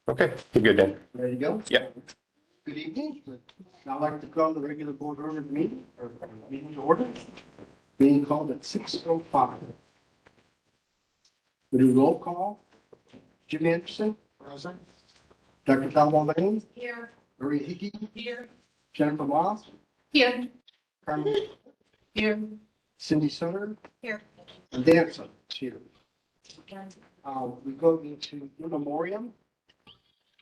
Okay, you're good then. Ready to go? Yeah. Good evening. Now I'd like to call the regular board order meeting, or meeting to order. Being called at 6:05. We do roll call. Jim Anderson. Present. Dr. Tom Mulvaney. Here. Maria Hickey. Here. Jennifer Moss. Here. Carmen. Here. Cindy Sutter. Here. And Dan Sutter. Here. We go into in memoriam.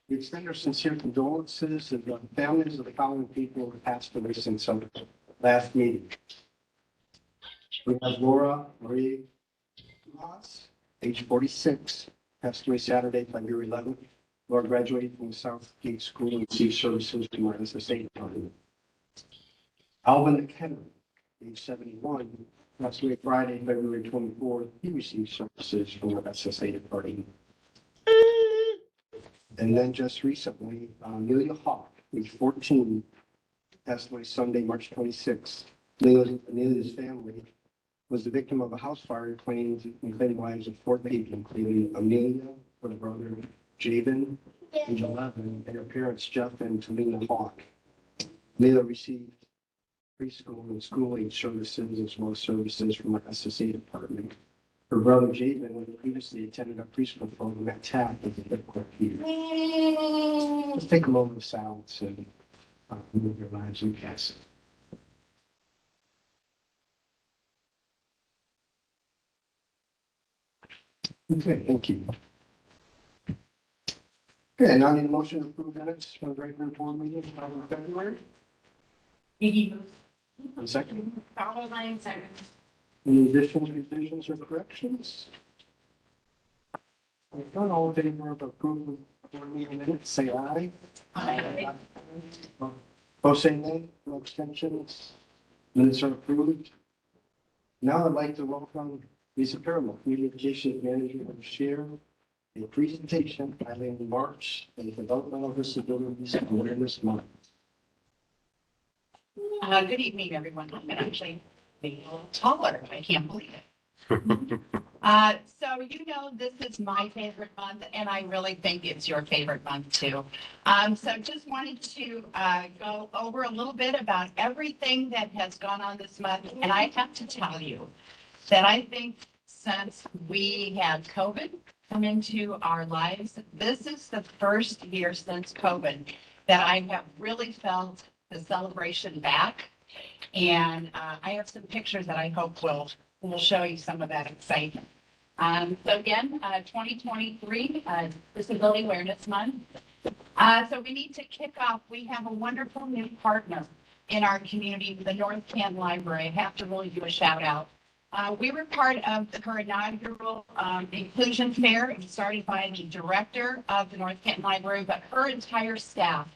We extend our sincere condolences to the families of the following people who passed away since our last meeting. We have Laura Marie Moss, age 46, passed away Saturday, February 11th. Laura graduated from Southgate School and received services from our SSA department. Alvin Kennedy, age 71, passed away Friday, February 24th. He received services from our SSA department. And then just recently, Amelia Hawk, age 14, passed away Sunday, March 26th. Amelia's family was the victim of a house fire claiming the lives of 4 babies, including Amelia, her brother Jabin, age 11, and her parents Jeff and Talina Hawk. Amelia received preschool and school-age services as well as services from our SSA department. Her brother Jabin previously attended a preschool program at TAP as a difficult here. Let's take a moment of silence and move your lives in peace. Okay, thank you. Okay, now I need a motion to approve minutes for the regular board meeting in February. A second. Caroline, second. Any additions, revisions, or corrections? If not, all in favor of approving board meeting minutes, say aye. Aye. Both say nay, no extensions. Minutes are approved. Now I'd like to welcome Lisa Paramore, Communications Manager, and share a presentation highlighting March and Developmental Disabilities Awareness Month. Good evening, everyone. I'm actually a little taller. I can't believe it. So you know, this is my favorite month, and I really think it's your favorite month too. So just wanted to go over a little bit about everything that has gone on this month. And I have to tell you that I think since we had COVID come into our lives, this is the first year since COVID that I have really felt the celebration back. And I have some pictures that I hope will show you some of that excitement. So again, 2023 Disability Awareness Month. So we need to kick off. We have a wonderful new partner in our community, the North Canton Library. I have to really do a shout out. We were part of her inaugural inclusion fair. It was started by the director of the North Canton Library, but her entire staff,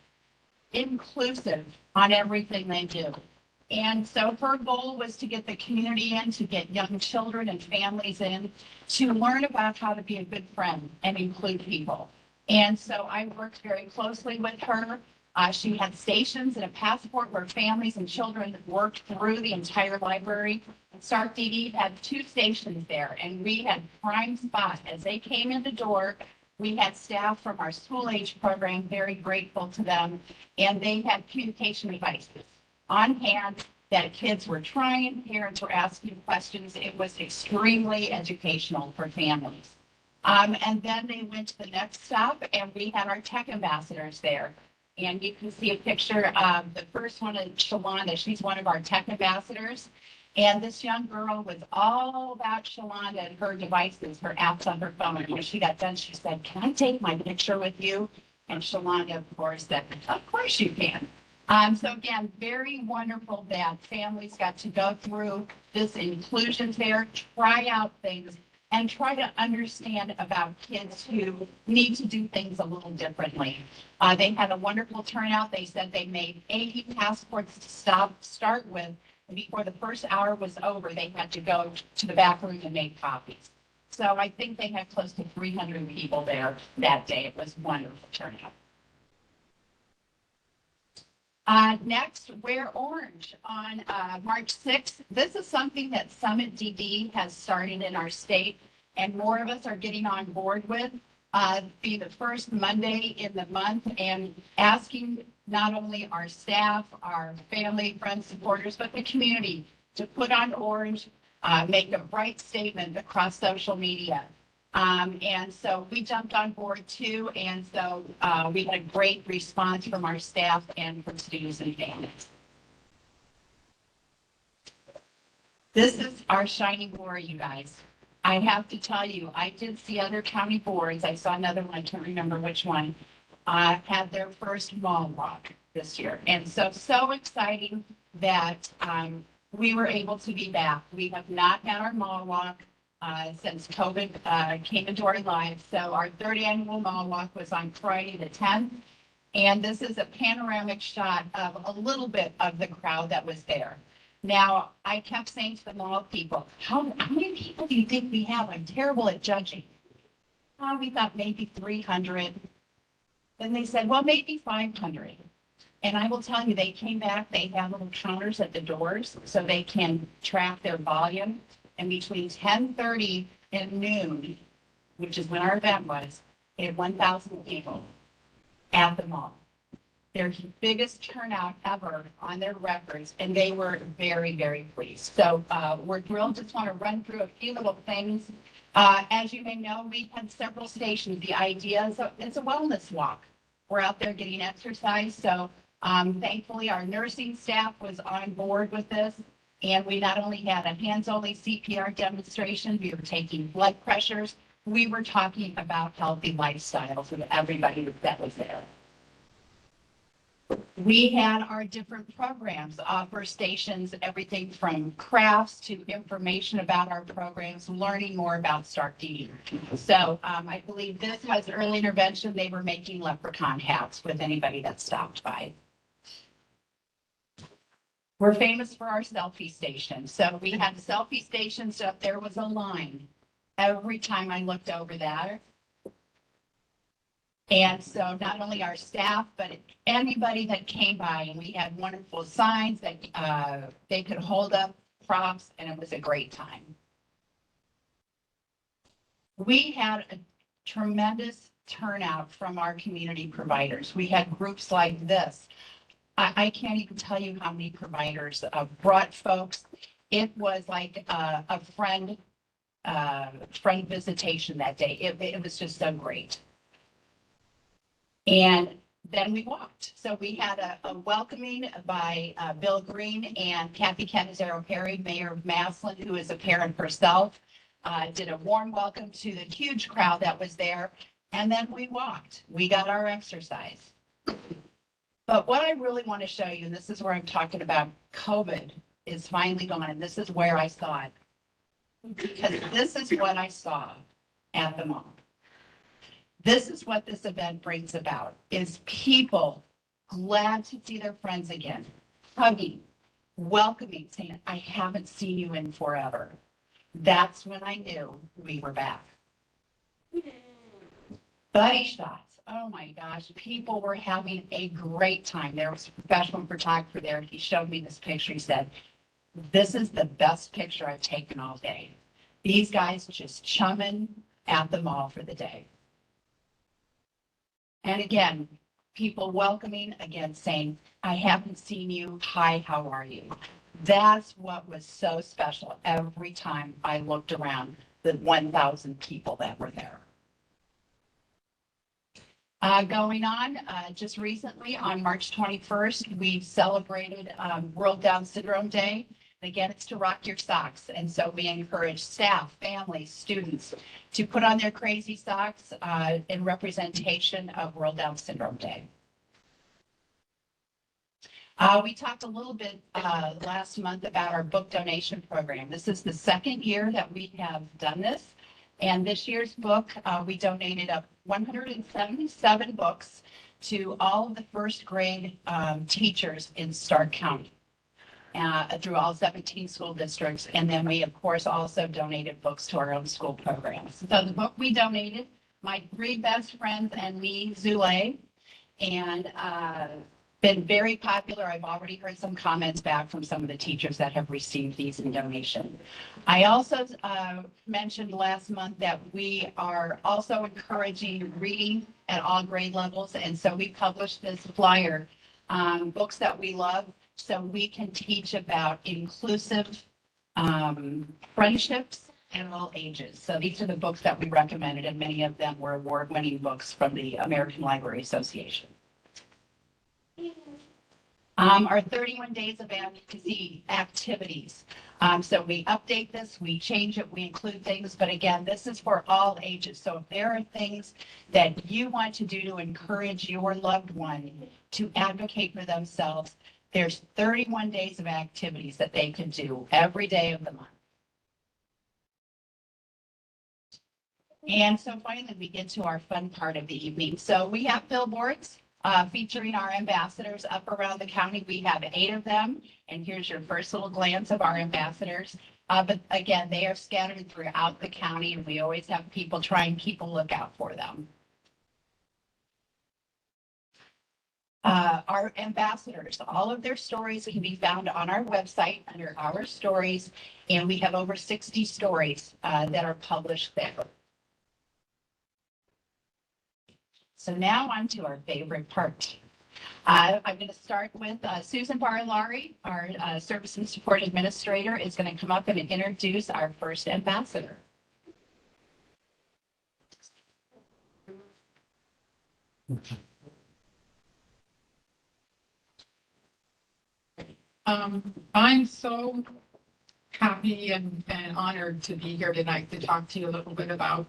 inclusive on everything they do. And so her goal was to get the community in, to get young children and families in, to learn about how to be a good friend and include people. And so I worked very closely with her. She had stations and a passport where families and children worked through the entire library. Stark DD had 2 stations there, and we had prime spot. As they came in the door, we had staff from our school age program, very grateful to them, and they had communication devices on hand that kids were trying, parents were asking questions. It was extremely educational for families. And then they went to the next stop, and we had our tech ambassadors there. And you can see a picture of the first one is Shalonda. She's one of our tech ambassadors. And this young girl was all about Shalonda and her devices, her apps on her phone. And when she got done, she said, "Can I take my picture with you?" And Shalonda, of course, said, "Of course you can." So again, very wonderful that families got to go through this inclusion fair, try out things, and try to understand about kids who need to do things a little differently. They had a wonderful turnout. They said they made 80 passports to start with. And before the first hour was over, they had to go to the back room and make copies. So I think they had close to 300 people there that day. It was wonderful turnout. Next, wear orange on March 6th. This is something that Summit DD has started in our state, and more of us are getting on board with. be the first Monday in the month, and asking not only our staff, our family, friends, supporters, but the community to put on orange, make a bright statement across social media. And so we jumped on board too, and so we had a great response from our staff and from students and families. This is our shining glory, you guys. I have to tell you, I did see other county boards. I saw another one, I can't remember which one, had their first mall walk this year. And so exciting that we were able to be back. We have not had our mall walk since COVID came into our lives. So our third annual mall walk was on Friday the 10th. And this is a panoramic shot of a little bit of the crowd that was there. Now, I kept saying to the mall people, how many people do you think we have? I'm terrible at judging. We thought maybe 300. Then they said, well, maybe 500. And I will tell you, they came back, they have little counters at the doors so they can track their volume. And between 10:30 and noon, which is when our event was, they had 1,000 people at the mall. Their biggest turnout ever on their records, and they were very, very pleased. So we're thrilled. Just want to run through a few little things. As you may know, we had several stations. The idea is it's a wellness walk. We're out there getting exercise. So thankfully, our nursing staff was on board with this. And we not only had a hands-only CPR demonstration, we were taking blood pressures. We were talking about healthy lifestyles with everybody that was there. We had our different programs offer stations, everything from crafts to information about our programs, learning more about Start Eating. So I believe this was early intervention. They were making leprechaun hats with anybody that stopped by. We're famous for our selfie stations. So we had selfie stations up there was a line every time I looked over there. And so not only our staff, but anybody that came by, and we had wonderful signs that they could hold up props, and it was a great time. We had a tremendous turnout from our community providers. We had groups like this. I can't even tell you how many providers brought folks. It was like a friend visitation that day. It was just so great. And then we walked. So we had a welcoming by Bill Green and Kathy Canizero Perry, Mayor of Massillon, who is a parent herself, did a warm welcome to the huge crowd that was there. And then we walked. We got our exercise. But what I really want to show you, and this is where I'm talking about COVID is finally gone, and this is where I saw it. Because this is what I saw at the mall. This is what this event brings about, is people glad to see their friends again, hugging, welcoming, saying, I haven't seen you in forever. That's when I knew we were back. Buddy shots. Oh my gosh, people were having a great time. There was a professional photographer there. He showed me this picture. He said, this is the best picture I've taken all day. These guys just chumming at the mall for the day. And again, people welcoming, again, saying, I haven't seen you. Hi, how are you? That's what was so special every time I looked around the 1,000 people that were there. Going on, just recently on March 21st, we celebrated World Down Syndrome Day. And again, it's to rock your socks. And so we encourage staff, families, students to put on their crazy socks in representation of World Down Syndrome Day. We talked a little bit last month about our book donation program. This is the second year that we have done this. And this year's book, we donated up 177 books to all of the first grade teachers in Stark County through all 17 school districts. And then we, of course, also donated books to our own school programs. So the book we donated, my three best friends and me, Zule, and been very popular. I've already heard some comments back from some of the teachers that have received these in donation. I also mentioned last month that we are also encouraging reading at all grade levels. And so we published this flyer, books that we love, so we can teach about inclusive friendships at all ages. So these are the books that we recommended, and many of them were award-winning books from the American Library Association. Our 31 days of advocacy activities. So we update this, we change it, we include things, but again, this is for all ages. So if there are things that you want to do to encourage your loved one to advocate for themselves, there's 31 days of activities that they can do every day of the month. And so finally, we get to our fun part of the evening. So we have billboards featuring our ambassadors up around the county. We have 8 of them. And here's your first little glance of our ambassadors. But again, they are scattered throughout the county, and we always have people try and keep a lookout for them. Our ambassadors, all of their stories can be found on our website under our stories, and we have over 60 stories that are published there. So now on to our favorite part. I'm going to start with Susan Barlari, our Service and Support Administrator, is going to come up and introduce our first ambassador. I'm so happy and honored to be here tonight to talk to you a little bit about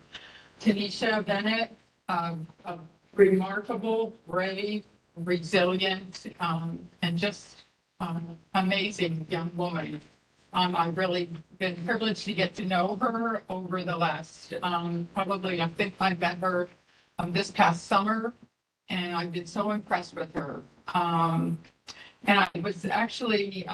Tanisha Bennett, a remarkable, brave, resilient, and just amazing young woman. I've really been privileged to get to know her over the last, probably, I think I met her this past summer, and I've been so impressed with her. And I was actually,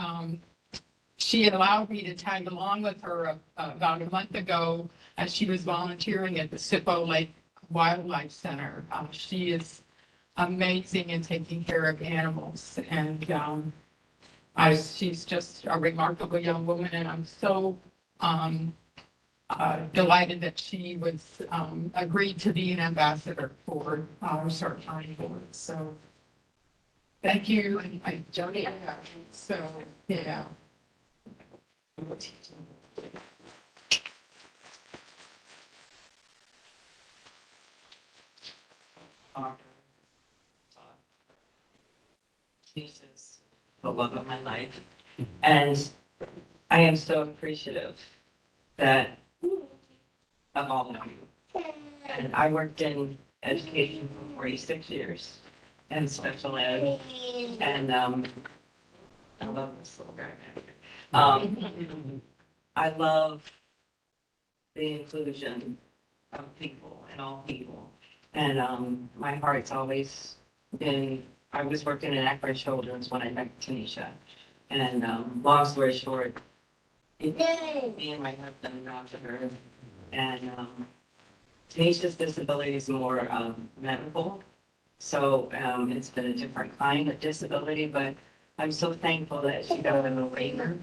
she had allowed me to tag along with her about a month ago as she was volunteering at the Sippo Lake Wildlife Center. She is amazing in taking care of animals, and she's just a remarkable young woman, and I'm so delighted that she was agreed to be an ambassador for our Sartani board. So thank you, and I Jody. So yeah. Jesus, the love of my life. And I am so appreciative that of all of you. And I worked in education for 46 years and special ed. And I love this little guy. I love the inclusion of people and all people. And my heart's always been, I was working in Akron Children's when I met Tanisha. And long story short, me and my husband adopted her. And Tanisha's disability is more medical. So it's been a different kind of disability, but I'm so thankful that she got a waiver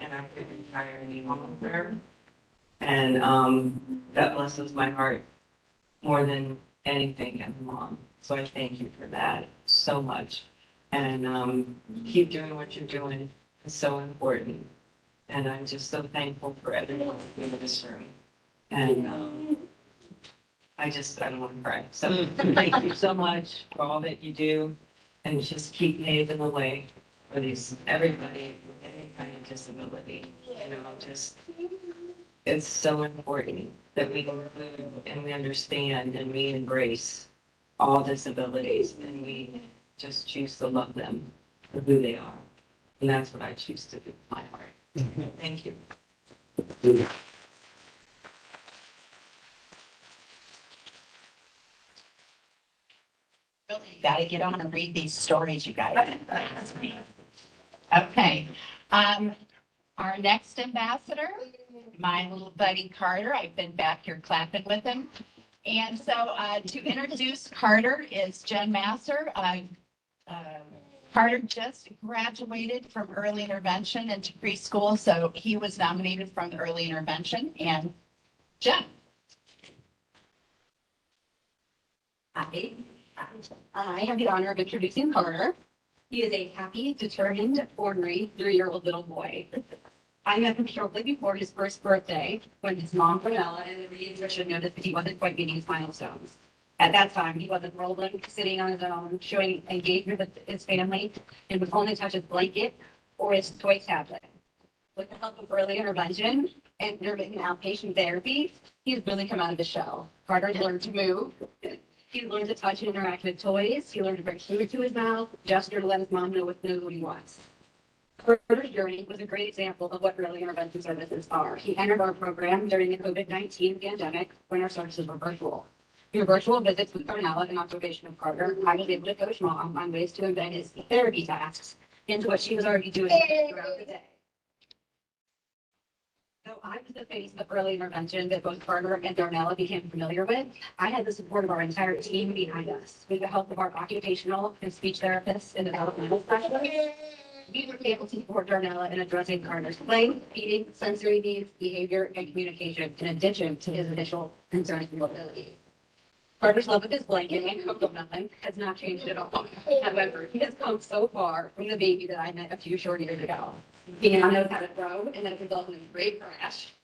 and I could retire any longer. And that blesses my heart more than anything as a mom. So I thank you for that so much. And keep doing what you're doing. It's so important. And I'm just so thankful for everyone in this room. And I don't want to cry. So thank you so much for all that you do. And just keep paving the way for everybody with any kind of disability. It's so important that we include and we understand and we embrace all disabilities, and we just choose to love them for who they are. And that's what I choose to do with my heart. Thank you. Really got to get on and read these stories, you guys. Okay. Our next ambassador, my little buddy Carter. I've been back here clapping with him. And so to introduce Carter is Jen Masser. Carter just graduated from early intervention into preschool, so he was nominated from early intervention. And Jen. Hi, I have the honor of introducing Carter. He is a happy, determined, ornery 3-year-old little boy. I met him shortly before his first birthday when his mom, Brunella, and the pediatrician noticed that he wasn't quite meeting his milestones. At that time, he wasn't rolling, sitting on his own, showing engagement with his family, and would only touch his blanket or his toy tablet. With the help of early intervention and intermittent outpatient therapy, he's really come out of the shell. Carter learned to move. He learned to touch and interact with toys. He learned to bring food to his mouth, gesture to let his mom know what he wants. Carter's journey was a great example of what early intervention services are. He entered our program during the COVID-19 pandemic when our services were virtual. Through virtual visits with Cornell and observation of Carter, I was able to coach Mom on ways to embed his therapy tasks into what she was already doing throughout the day. So I was the face of early intervention that both Carter and Darnella became familiar with. I had the support of our entire team behind us. With the help of our occupational and speech therapists and developmental specialists, we were able to support Darnella in addressing Carter's play, feeding, sensory needs, behavior, and communication, in addition to his initial concerns with mobility. Carter's love of his blanket and cocoa-melon has not changed at all. However, he has come so far from the baby that I met a few short years ago. He now knows how to throw, and that resulted in a great crash.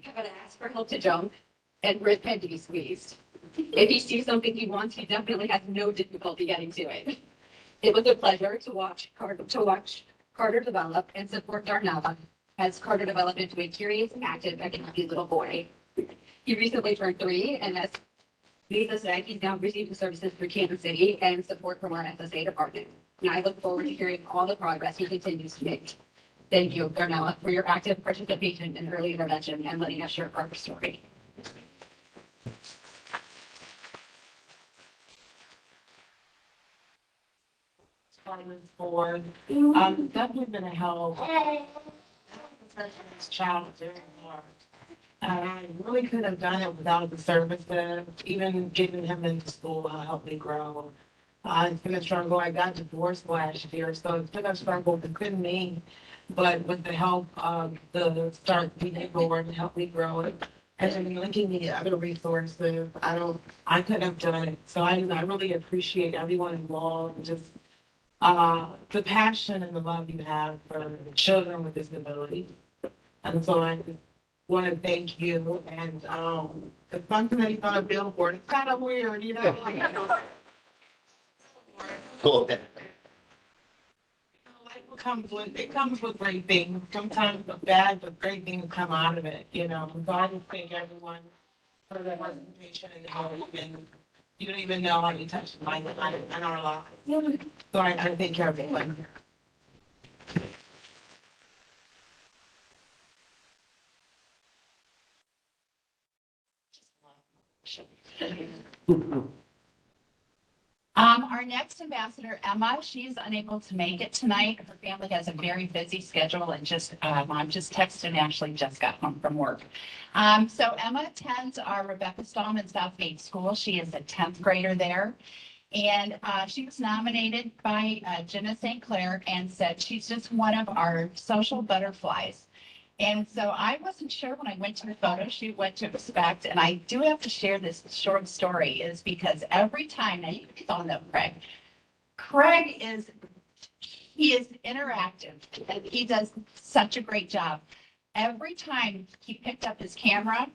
How to ask for help to jump, and for his head to be squeezed. If he sees something he wants, he definitely has no difficulty getting to it. It was a pleasure to watch Carter develop and support Darnella as Carter developed into a curious, active, and happy little boy. He recently turned 3, and as Lisa said, he's now receiving services through Kansas City and support from our SSA department. And I look forward to hearing all the progress he continues to make. Thank you, Darnella, for your active participation in early intervention and letting us share Carter's story. For definitely been a help. This child very hard. I really couldn't have done it without the services, even getting him into school helped me grow. It's been a struggle. I got divorced last year, so it's been a struggle within me. But with the help of the Start Being Board, helped me grow it. And then linking the other resources, I couldn't have done it. So I really appreciate everyone involved, just the passion and the love you have for children with disabilities. And so I just want to thank you. And the something that he's on a billboard, it's kind of weird, you know? Cool. Life it comes with great things. Sometimes the bad, but great things come out of it, you know. So I just thank everyone for their participation and how you don't even know how you touched my life and our lives. So I thank everyone. Our next ambassador, Emma, she's unable to make it tonight. Her family has a very busy schedule and I'm just texting Ashley, just got home from work. So Emma attends our Rebecca Stallman Southgate School. She is a 10th grader there. And she was nominated by Jenna St. Clair and said she's just one of our social butterflies. And so I wasn't sure when I went to the photo shoot what to expect. And I do have to share this short story is because every time, now you all know Craig. Craig is interactive and he does such a great job. Every time he picked up his camera,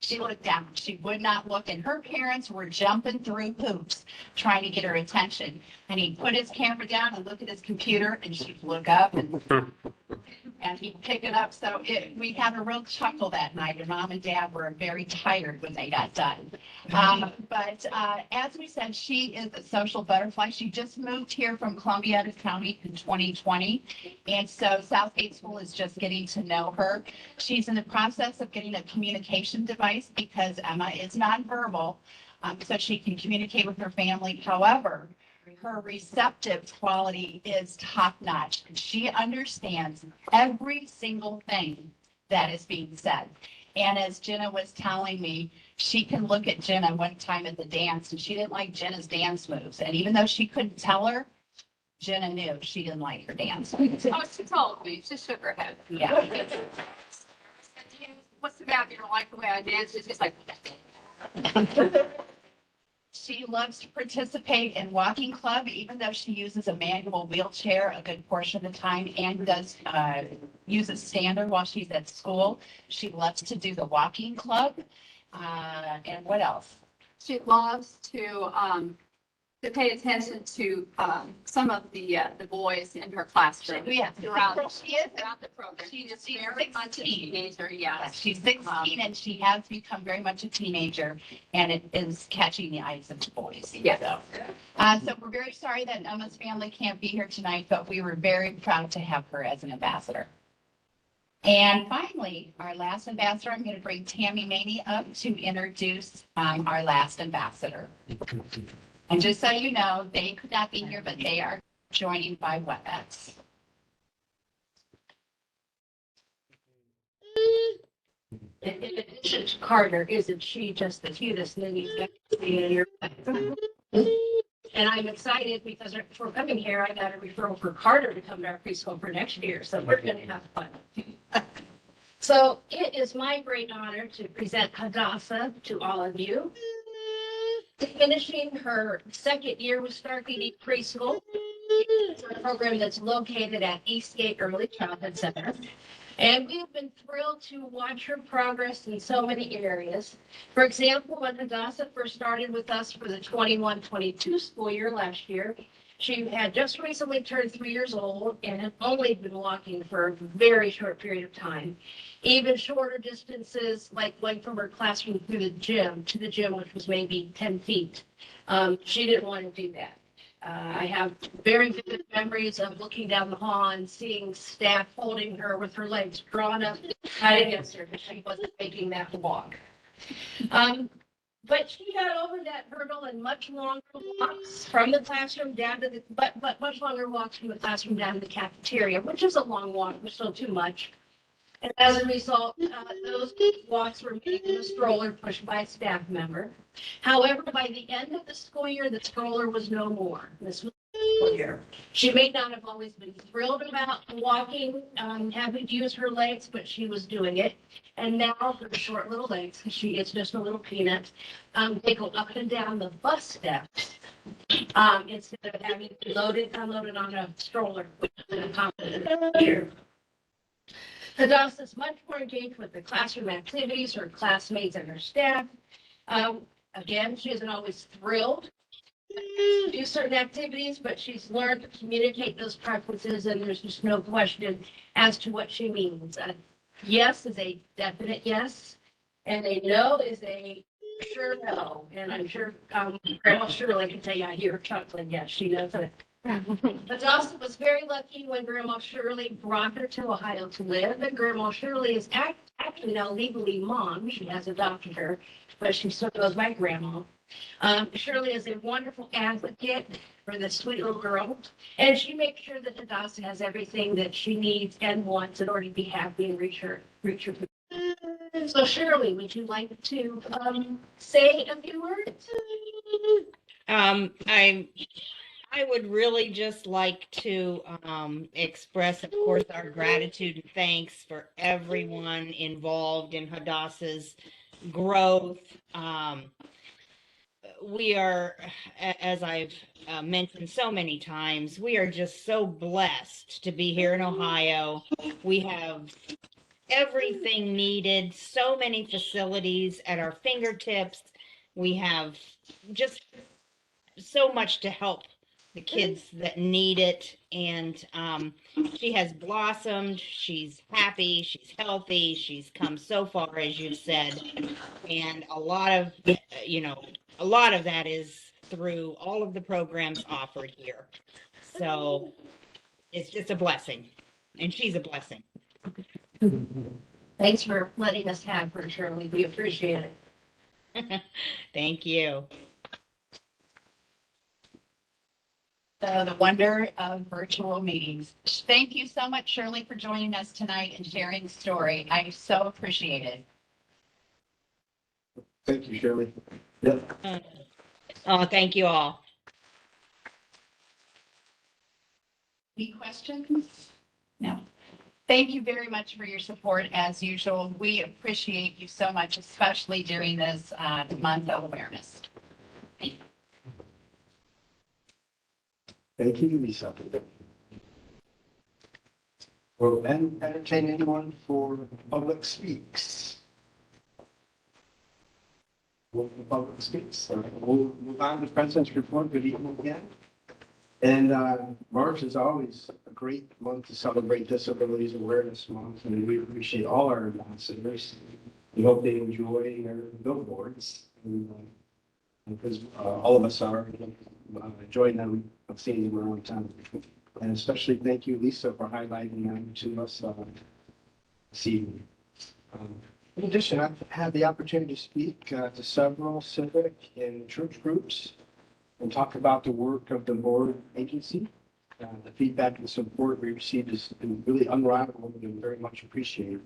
she looked down. She would not look, and her parents were jumping through hoops trying to get her attention. And he'd put his camera down and look at his computer, and she'd look up and he'd pick it up. So we had a real chuckle that night, and Mom and Dad were very tired when they got done. But as we said, she is a social butterfly. She just moved here from Columbia County in 2020. And so Southgate School is just getting to know her. She's in the process of getting a communication device because Emma is nonverbal, so she can communicate with her family. However, her receptive quality is top notch. She understands every single thing that is being said. And as Jenna was telling me, she can look at Jenna one time at the dance and she didn't like Jenna's dance moves. And even though she couldn't tell her, Jenna knew she didn't like her dance moves. Oh, she told me, she shook her head. Yeah. What's the matter? You don't like the way I dance? She's just like. She loves to participate in walking club, even though she uses a manual wheelchair a good portion of the time and does use a stander while she's at school. She loves to do the walking club. And what else? She loves to pay attention to some of the boys in her classroom. Yeah. Throughout, She is. throughout the program. She's She's very much a 16. teenager, yes. She's 16 and she has become very much a teenager and it is catching the eyes of the boys. Yes. So we're very sorry that Emma's family can't be here tonight, but we were very proud to have her as an ambassador. And finally, our last ambassador, I'm going to bring Tammy Maney up to introduce our last ambassador. And just so you know, they could not be here, but they are joining by WebEx. In addition to Carter, isn't she just the cutest thing you've got to see in your life? And I'm excited because for coming here, I got a referral for Carter to come to our preschool for next year, so we're gonna have fun. So it is my great honor to present Hadassah to all of you. Finishing her second year with Starkey Preschool. It's a program that's located at Eastgate Early Childhood Center. And we've been thrilled to watch her progress in so many areas. For example, when Hadassah first started with us for the 21-22 school year last year, she had just recently turned 3 years old and had only been walking for a very short period of time. Even shorter distances, like going from her classroom to the gym, which was maybe 10 feet. She didn't want to do that. I have very vivid memories of looking down the hall and seeing staff holding her with her legs drawn up tight against her because she wasn't making that walk. But she got over that hurdle and much longer walks from the classroom down to but much longer walks from the classroom down to the cafeteria, which is a long walk, but still too much. And as a result, those walks were made in a stroller pushed by a staff member. However, by the end of the school year, the stroller was no more. This was the school year. She may not have always been thrilled about walking, having to use her legs, but she was doing it. And now her short little legs, because she is just a little peanut, they go up and down the bus steps instead of having to unloaded on a stroller, which is a common here. Hadassah is much more engaged with the classroom activities, her classmates and her staff. Again, she isn't always thrilled to do certain activities, but she's learned to communicate those preferences, and there's just no question as to what she means. Yes is a definite yes, and a no is a sure no. And I'm sure Grandma Shirley can tell you I hear her chuckling. Yes, she knows it. Hadassah was very lucky when Grandma Shirley brought her to Ohio to live, and Grandma Shirley is actually now legally mom. She has adopted her, but she still goes by Grandma. Shirley is a wonderful advocate for this sweet little girl, and she makes sure that Hadassah has everything that she needs and wants in order to be happy and reach her. So Shirley, would you like to say a few words? I would really just like to express, of course, our gratitude and thanks for everyone involved in Hadassah's growth. We are, as I've mentioned so many times, we are just so blessed to be here in Ohio. We have everything needed, so many facilities at our fingertips. We have just so much to help the kids that need it. And she has blossomed. She's happy. She's healthy. She's come so far, as you've said. And a lot of that is through all of the programs offered here. So it's just a blessing. And she's a blessing. Thanks for letting us have her, Shirley. We appreciate it. Thank you. So the wonder of virtual meetings. Thank you so much, Shirley, for joining us tonight and sharing the story. I so appreciate it. Thank you, Shirley. Yep. Oh, thank you all. Any questions? No. Thank you very much for your support as usual. We appreciate you so much, especially during this month of awareness. Thank you, Lisa. Will entertain anyone for public speaks? Public speaks. All right, we'll move on to the President's report. Good evening again. And March is always a great month to celebrate Disabilities Awareness Month, and we appreciate all our ambassadors. We hope they enjoy their billboards, and, because all of us are enjoying them. I've seen them around town. And especially thank you, Lisa, for highlighting them to us this evening. In addition, I've had the opportunity to speak to several civic and church groups and talk about the work of the board agency. The feedback and support we received has been really unrivaled and very much appreciated.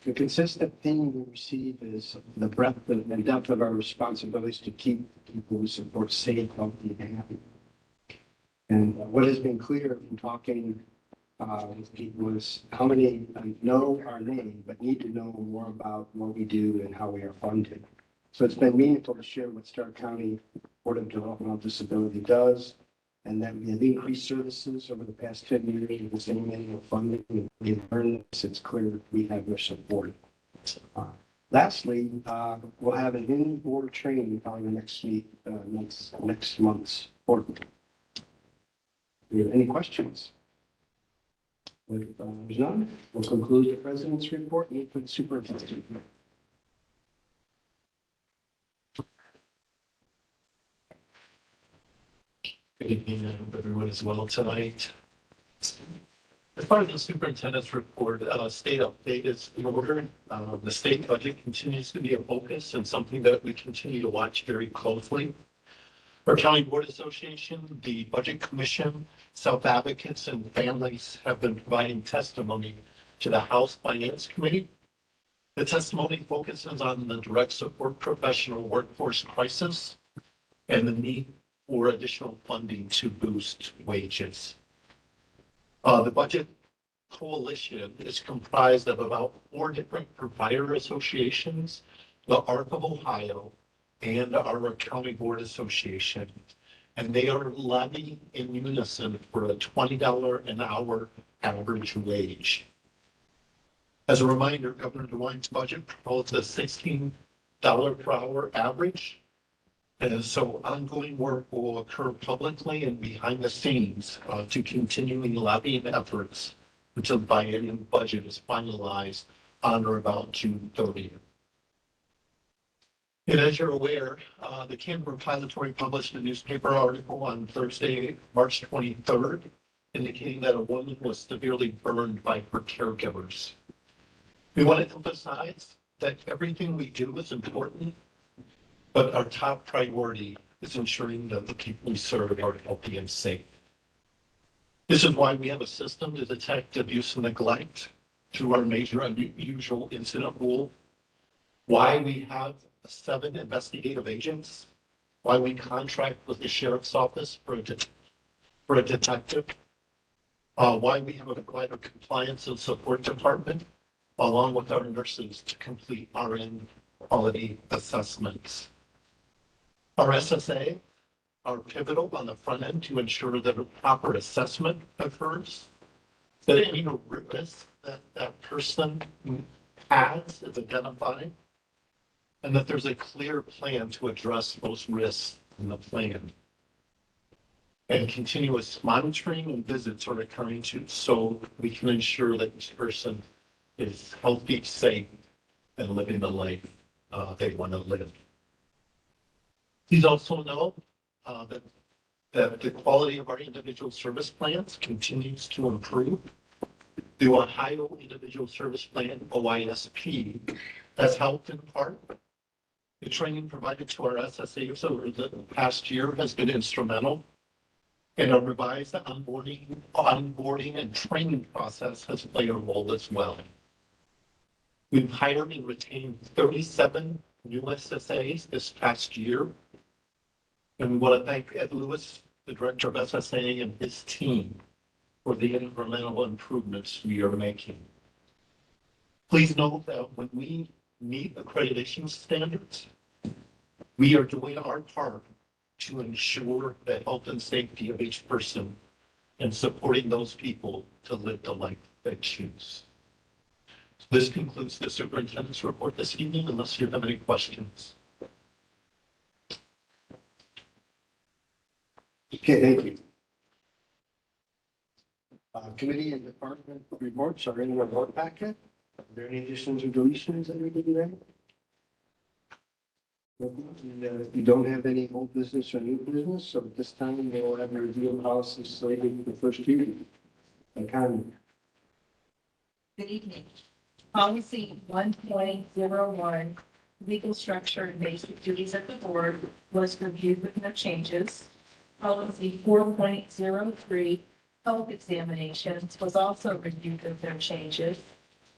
The consistent theme we receive is the breadth and depth of our responsibilities to keep people we support safe, healthy, and happy. And what has been clear from talking with people is how many know our name, but need to know more about what we do and how we are funded. So it's been meaningful to share what Stark County Board of Developmental Disability does, and that we have increased services over the past 10 years with the same annual funding. And we learned this, it's clear that we have their support. Lastly, we'll have an in-board training probably next week, next month's board. Do you have any questions? If there's none, we'll conclude the President's report and for the superintendent. Good evening, everyone as well tonight. As part of the superintendent's report, state update is in order. The state budget continues to be a focus and something that we continue to watch very closely. Our County Board Association, the Budget Commission, Self Advocates, and families have been providing testimony to the House Finance Committee. The testimony focuses on the direct support professional workforce crisis and the need for additional funding to boost wages. The Budget Coalition is comprised of about 4 different provider associations, the ARC of Ohio, and our County Board Association, and they are levying in unison for a $20 an hour average wage. As a reminder, Governor DeWine's budget proposed a $16 per hour average. And so ongoing work will occur publicly and behind the scenes to continuing lobbying efforts until the biennium budget is finalized on or about June 30th. And as you're aware, the Canberra Repository published a newspaper article on Thursday, March 23rd, indicating that a woman was severely burned by her caregivers. We want to emphasize that everything we do is important, but our top priority is ensuring that the people we serve are healthy and safe. This is why we have a system to detect abuse and neglect through our major unusual incident rule, why we have 7 investigative agents, why we contract with the sheriff's office for a detective, why we have a provider compliance and support department, along with our nurses to complete RN quality assessments. Our SSA are pivotal on the front end to ensure that a proper assessment occurs, that any risk that that person has is identified, and that there's a clear plan to address those risks in the plan. And continuous monitoring and visits are occurring too, so we can ensure that this person is healthy, safe, and living the life they want to live. Please also know that the quality of our individual service plans continues to improve. The Ohio Individual Service Plan, OISP, has helped in part. The training provided to our SSAs over the past year has been instrumental, and a revised onboarding and training process has played a role as well. We've hired and retained 37 new SSAs this past year. And we want to thank Ed Lewis, the director of SSA, and his team for the incremental improvements we are making. Please note that when we meet accreditation standards, we are doing our part to ensure the health and safety of each person and supporting those people to live the life they choose. This concludes the superintendent's report this evening, unless you have any questions. Okay, thank you. Committee and department reports are in the report packet. Are there any additions or deletions that we didn't have? And, if you don't have any old business or new business, so at this time, we'll have a review of policies slated for the first reading. And Connie. Good evening. Policy 1.01, legal structure and basic duties of the board, was reviewed with no changes. Policy 4.03, health examinations, was also reviewed with no changes.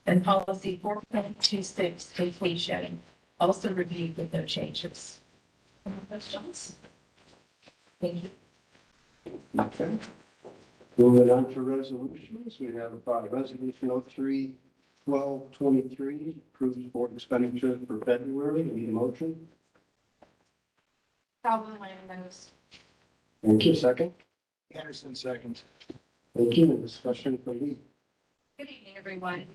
And policy 4.26, vacation, also reviewed with no changes. Any questions? Thank you. Okay. Moving on to resolutions, we have resolution 03-1223, approves board expenditure for February. Need a motion? Calvin Landos. Thank you. Second. Anderson, second. Thank you. Discussion from me. Good evening, everyone.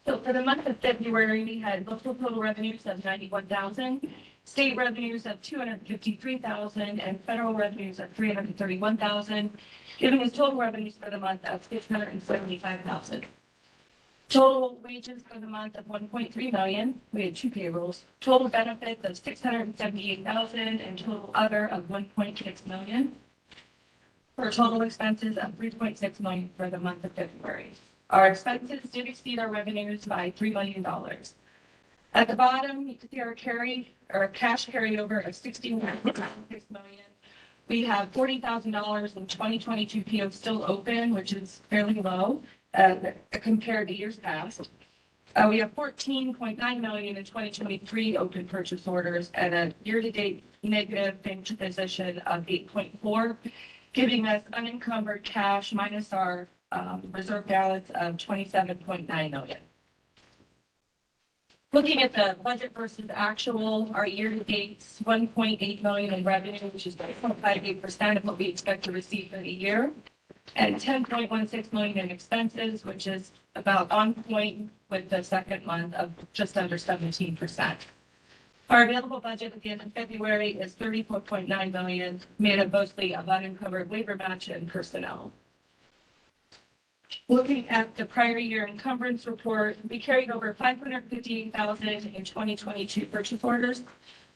So for the month of February, we had local total revenues of 91,000, state revenues of 253,000, and federal revenues of 331,000, giving us total revenues for the month of 675,000. Total wages for the month of 1.3 million. We had 2 payrolls. Total benefits of 678,000 and total other of 1.6 million. For total expenses of 3.6 million for the month of February. Our expenses did exceed our revenues by $3 million. At the bottom, you can see our cash carryover of $61.6 million. We have $40,000 in 2022 PO still open, which is fairly low compared to years past. We have $14.9 million in 2023 open purchase orders and a year-to-date negative bank position of 8.4, giving us unencumbered cash minus our reserve balance of $27.9 million. Looking at the budget versus actual, our year-to-date $1.8 million in revenue, which is 0.58% of what we expect to receive for the year, and $10.16 million in expenses, which is about on point with the second month of just under 17%. Our available budget at the end of February is $34.9 million, made up mostly of unencumbered labor match and personnel. Looking at the prior year encumbrance report, we carried over $558,000 in 2022 purchase orders.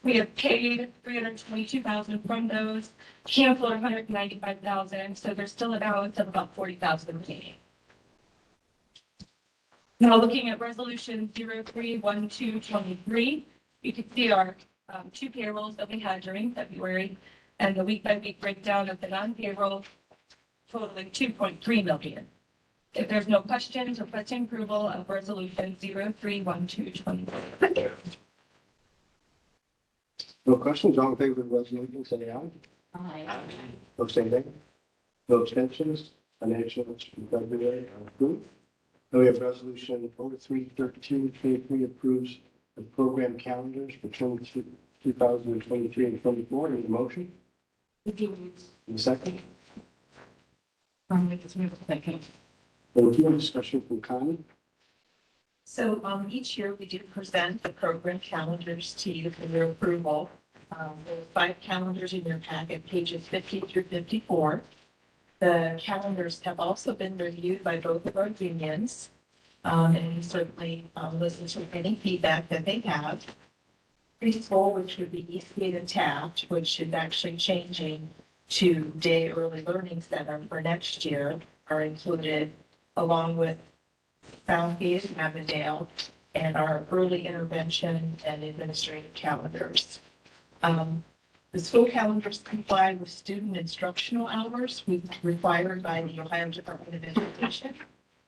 We have paid $322,000 from those, canceled $195,000, so there's still a balance of about $40,000 remaining. Now looking at resolution 03-1223, you can see our 2 payrolls that we had during February and the week-by-week breakdown of the non-payroll totaling $2.3 million. If there's no questions, requesting approval of resolution 03-1223. No questions? All in favor of the resolution, say aye. Aye. Opposed, say nay. No abstentions. Financials for February are approved. Then we have resolution 03-1323 approves the program calendars for 2023 and 24. Need a motion? In a second. Second. Thank you. Discussion from Connie. So each year we do present the program calendars to you for your approval. There are 5 calendars in your packet, pages 50 through 54. The calendars have also been reviewed by both of our unions. And we certainly listen to any feedback that they have. Preschool, which would be Eastgate and Taft, which is actually changing to Day Early Learning Center for next year, are included along with Southgate and Avondale and our early intervention and administrative calendars. The school calendars comply with student instructional hours required by the Ohio Department of Education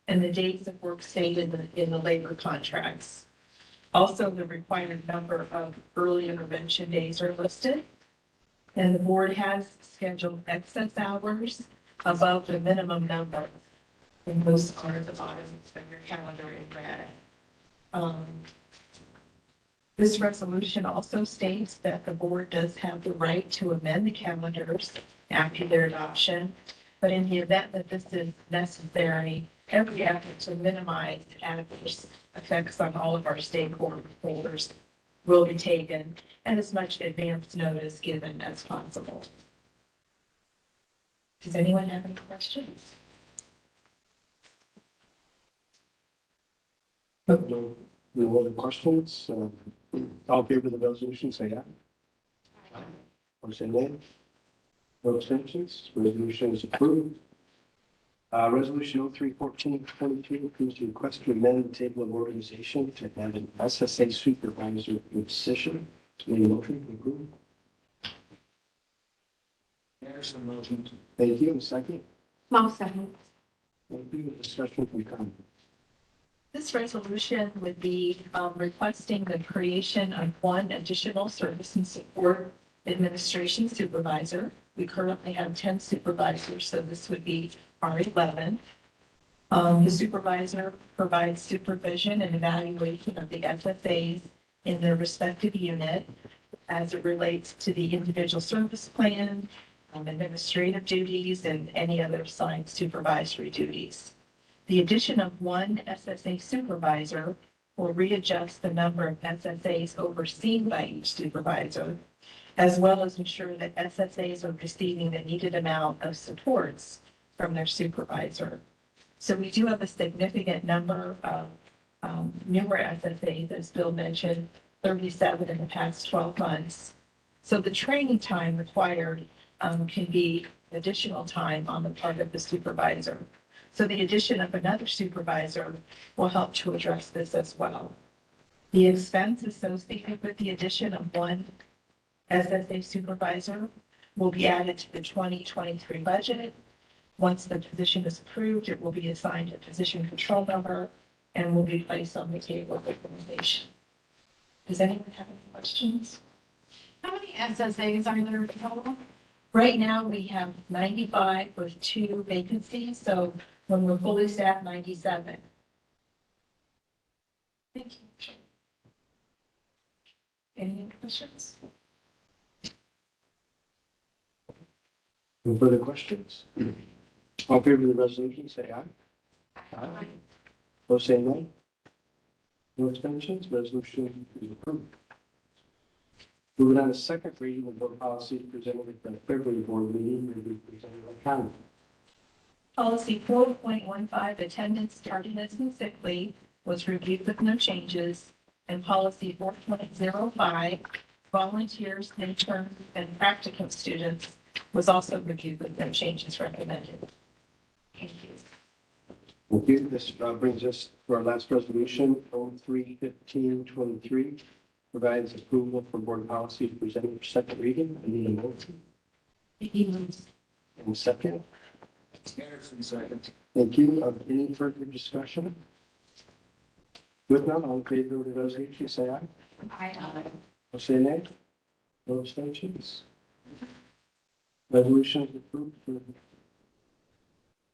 and the days of work stated in the labor contracts. Also, the required number of early intervention days are listed. And the board has scheduled excess hours above the minimum number. And those are at the bottom of your calendar in red. This resolution also states that the board does have the right to amend the calendars after their adoption. But in the event that this is necessary, every effort to minimize adverse effects on all of our stakeholders will be taken, and as much advance notice given as possible. Does anyone have any questions? No other questions? All in favor of the resolution, say aye. Or say nay. No abstentions. Resolution is approved. Resolution 03-14-22 approves the request to amend the table of organization to add an SSA supervisor position. Any motion to approve? Anderson motion. Thank you. A second. Mo second. Thank you. Discussion from comment. This resolution would be requesting the creation of one additional service and support administration supervisor. We currently have 10 supervisors, so this would be our 11th. The supervisor provides supervision and evaluation of the FFAs in their respective unit as it relates to the individual service plan, administrative duties, and any other assigned supervisory duties. The addition of one SSA supervisor will readjust the number of SSAs overseen by each supervisor, as well as ensure that SSAs are receiving the needed amount of supports from their supervisor. So we do have a significant number of newer SSAs, as Bill mentioned, 37 in the past 12 months. So the training time required can be additional time on the part of the supervisor. So the addition of another supervisor will help to address this as well. The expense associated with the addition of one SSA supervisor will be added to the 2023 budget. Once the position is approved, it will be assigned a position control number and will be placed on the table of implementation. Does anyone have any questions? How many SSAs are there total? Right now, we have 95 with 2 vacancies, so when we're fully staffed, 97. Thank you. Any questions? No further questions? All in favor of the resolution, say aye. Aye. Opposed, say no. No abstentions. Resolution is approved. Moving on to second reading of board policy presented at the February board meeting, will be presented by Connie. Policy 4.15, attendance, tardiness, and sick leave was reviewed with no changes. And policy 4.05, volunteers, interns, and practicum students was also reviewed with no changes recommended. Thank you. Thank you. This brings us to our last resolution, 03-15-23, provides approval for board policy presented for second reading. I need a motion. And second. Anderson, second. Thank you. Any further discussion? With none, all in favor of the resolution, say aye. Aye. Or say nay. No abstentions. Resolution is approved for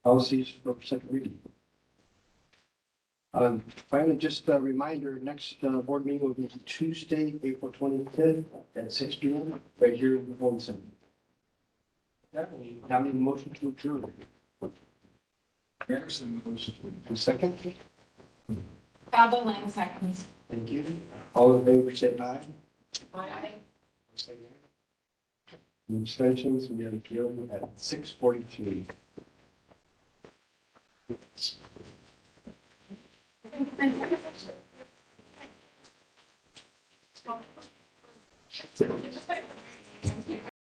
policies for second reading. Finally, just a reminder, next board meeting will be Tuesday, April 25th at 6 p.m. right here in the Home Center. Now need a motion to adjourn. Anderson, motion. Second. Gobble Lang seconds. Thank you. All in favor, say aye. Aye. Say nay. No abstentions. We have adjourned at 6:43. Thank you.